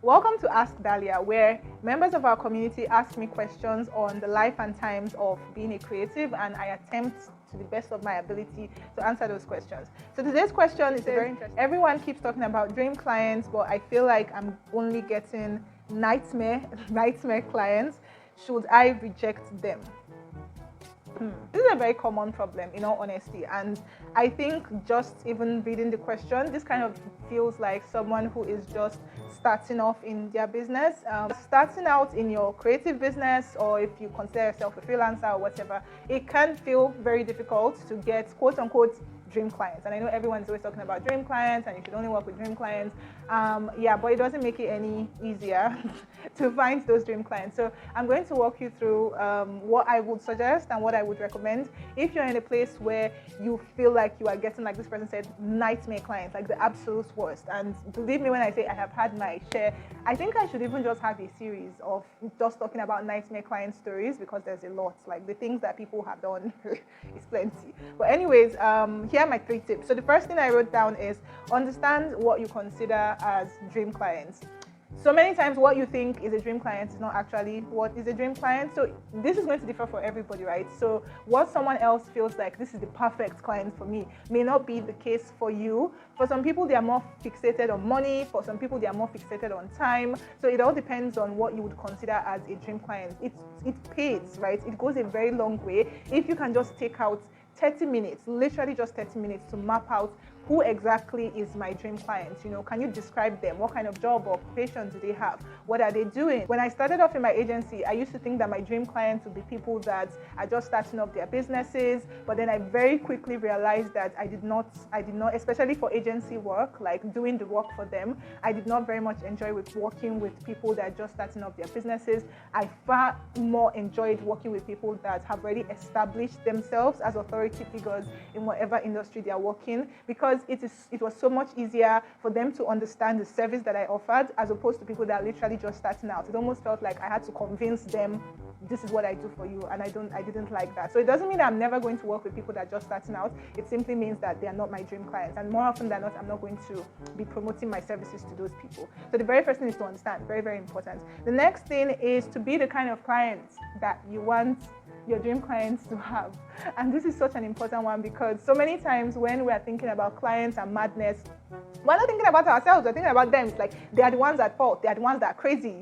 Welcome to Ask Dahlia, where members of our community ask me questions on the life and times of being a creative, and I attempt to the best of my ability to answer those questions. So today's question is very interesting. Everyone keeps talking about dream clients, but I feel like I'm only getting nightmare clients. Should I reject them? This is a very common problem, in all honesty, and I think just even reading the question, this kind of feels like someone who is just starting off in their business, starting out in your creative business, or if you consider yourself a freelancer or whatever. It can feel very difficult to get quote unquote dream clients, and I know everyone's always talking about dream clients and you should only work with dream clients. But it doesn't make it any easier to find those dream clients. So I'm going to walk you through what I would suggest and what I would recommend if you're in a place where you feel like you are getting, like this person said, nightmare clients, like the absolute worst. And believe me when I say I have had my share. I think I should even just have a series of just talking about nightmare client stories, because there's a lot, like the things that people have done is plenty. But anyways, here are my 3 tips. So the first thing I wrote down is understand what you consider as dream clients. So many times what you think is a dream client is not actually what is a dream client. So this is going to differ for everybody, right? So what someone else feels like this is the perfect client for me may not be the case for you. For some people, they are more fixated on money. For some people, they are more fixated on time. So it all depends on what you would consider as a dream client. It pays, right? It goes a very long way if you can just take out 30 minutes, literally just 30 minutes, to map out who exactly is my dream client. Can you describe them? What kind of job or occupation do they have? What are they doing? When I started off in my agency, I used to think that my dream clients would be people that are just starting up their businesses, but then I very quickly realized that I did not, especially for agency work, like doing the work for them, I did not very much enjoy with working with people that are just starting up their businesses. I far more enjoyed working with people that have already established themselves as authority figures in whatever industry they are working, because it was so much easier for them to understand the service that I offered, as opposed to people that are literally just starting out. It almost felt like I had to convince them, this is what I do for you, and I didn't like that. So it doesn't mean that I'm never going to work with people that are just starting out. It simply means that they are not my dream clients, and more often than not, I'm not going to be promoting my services to those people. So the very first thing is to understand, very, very important. The next thing is to be the kind of clients that you want your dream clients to have. And this is such an important one, because so many times when we are thinking about clients and madness, we're not thinking about ourselves, we're thinking about them. It's like they are the ones at fault, they are the ones that are crazy,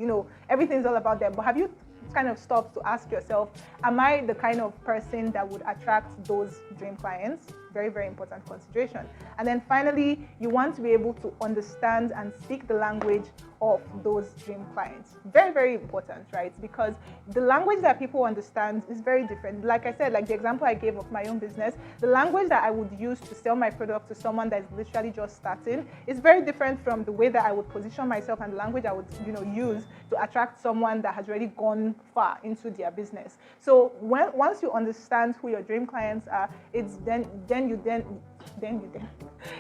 everything's all about them. But have you kind of stopped to ask yourself, am I the kind of person that would attract those dream clients? Very, very important consideration. And then finally, you want to be able to understand and speak the language of those dream clients. Very, very important, right? Because the language that people understand is very different. Like I said, like the example I gave of my own business, the language that I would use to sell my product to someone that is literally just starting is very different from the way that I would position myself and the language I would, use to attract someone that has already gone far into their business. So once you understand who your dream clients are, it's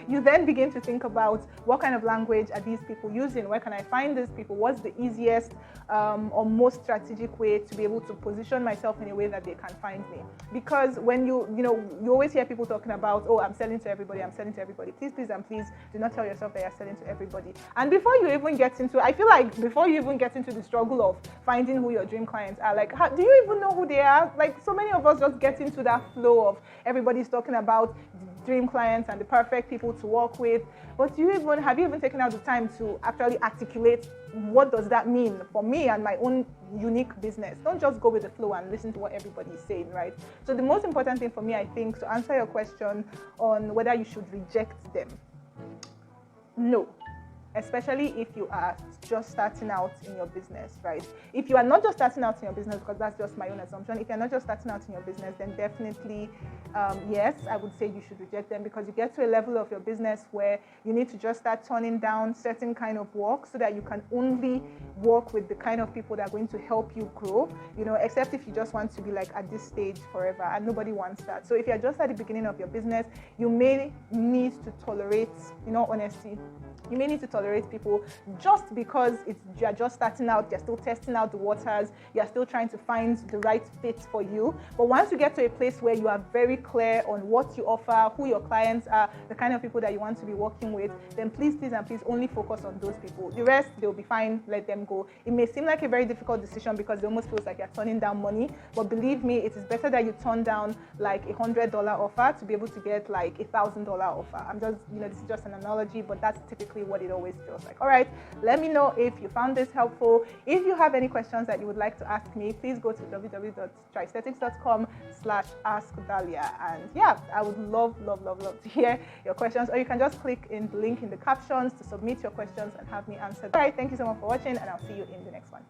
you then begin to think about what kind of language are these people using, where can I find these people, what's the easiest or most strategic way to be able to position myself in a way that they can find me. Because when you always hear people talking about, oh, I'm selling to everybody. Please and please do not tell yourself that you're selling to everybody. And before you even get into the struggle of finding who your dream clients are, like, do you even know who they are? Like, so many of us just get into that flow of everybody's talking about dream clients and the perfect people to work with, but have you even taken out the time to actually articulate what does that mean for me and my own unique business? Don't just go with the flow and listen to what everybody is saying, right? So the most important thing for me, I think, to answer your question on whether you should reject them, no. Especially if you are just starting out in your business, right? If you are not just starting out in your business, because that's just my own assumption, if you're not just starting out in your business, then definitely, yes, I would say you should reject them, because you get to a level of your business where you need to just start turning down certain kind of work so that you can only work with the kind of people that are going to help you grow, except if you just want to be like at this stage forever, and nobody wants that. So if you're just at the beginning of your business, you may need to tolerate, in all honesty, you may need to tolerate tolerate people just because you're just starting out, you're still testing out the waters, you're still trying to find the right fit for you. But once you get to a place where you are very clear on what you offer, who your clients are, the kind of people that you want to be working with, then please only focus on those people. The rest, they'll be fine, let them go. It may seem like a very difficult decision because it almost feels like you're turning down money, but believe me, it is better that you turn down like $100 offer to be able to get like $1,000 offer. I'm just, this is just an analogy, but that's typically what it always feels like. All right, let me know if you found this helpful. If you have any questions that you would like to ask me, please go to www.tristetics.com/askdalia. And yeah, I would love to hear your questions, or you can just click in the link in the captions to submit your questions and have me answered. All right, thank you so much for watching, and I'll see you in the next one.